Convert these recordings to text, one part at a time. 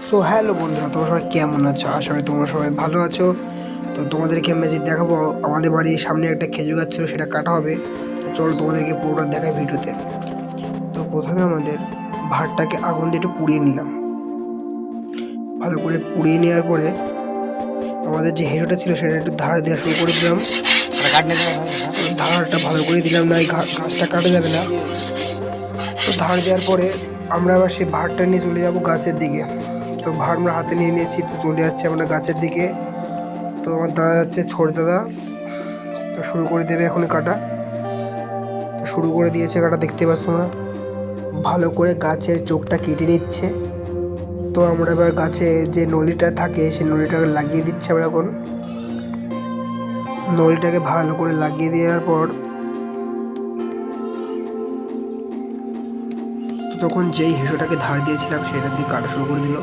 So hello বন্ধুরা, তোমরা সবাই কেমন আছো? আশা করি তোমরা সবাই ভালো আছো। তো তোমাদেরকে ম্যাজিক দেখাবো। আমাদের বাড়ির সামনে একটা খেজুর গাছ ছিল, সেটা কাটা হবে। তো চলো তোমাদেরকে পুরোটা দেখাই ভিডিওতে। তো প্রথমে আমাদের ভাতটাকে আগুন দিয়ে একটু পুড়িয়ে নিলাম। ভালো করে পুড়িয়ে নেওয়ার পরে আমাদের যে হেঁচোটা ছিল সেটা একটু ধার দেওয়া শুরু করে দিলাম। ধারটা ভালো করে দিলাম, না গাছটা কাটা যাবে না। তো ধার দেওয়ার পরে আমরা আবার সেই ভাতটা নিয়ে চলে যাব গাছের দিকে। তো ভাত আমরা হাতে নিয়ে নিয়েছি, তো চলে যাচ্ছে আমরা গাছের দিকে। তো আমার দাদা যাচ্ছে, ছোট দাদা। তো শুরু করে দেবে এখন কাটা। তো শুরু করে দিয়েছে কাটা, দেখতে পাচ্ছ তোমরা। ভালো করে গাছের চোখটা কেটে নিচ্ছে। তো আমরা এবার গাছে যে নলিটা থাকে সেই নলিটাকে লাগিয়ে দিচ্ছি আমরা এখন। নলিটাকে ভালো করে লাগিয়ে দেওয়ার পর তখন যেই হেঁসোটাকে ধার দিয়েছিলাম সেটা দিয়ে কাটা শুরু করে দিল।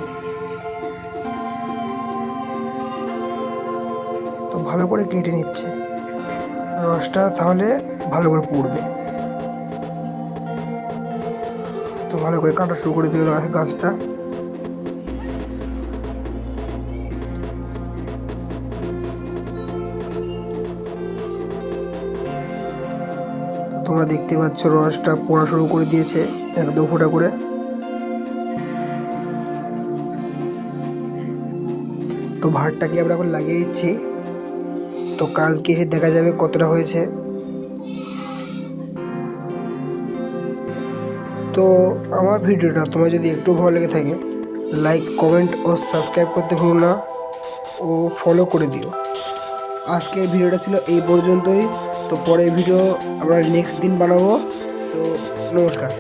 তো ভালো করে কেটে নিচ্ছে, রসটা তাহলে ভালো করে পড়বে। তো ভালো করে কাটা শুরু করে দিল গাছটা। তোমরা দেখতে পাচ্ছ রসটা পড়া শুরু করে দিয়েছে, এক দু ফোঁটা করে। তো ভাতটাকে আমরা এখন লাগিয়ে দিচ্ছি। তো কালকে এসে দেখা যাবে কতটা হয়েছে। তো আমার ভিডিওটা তোমার যদি একটু ভালো লেগে থাকে, লাইক, কমেন্ট ও সাবস্ক্রাইব করতে ভুলো না, ও ফলো করে দিও। আজকের ভিডিওটা ছিল এই পর্যন্তই। তো পরের ভিডিও আমরা নেক্সট দিন বানাবো। তো নমস্কার।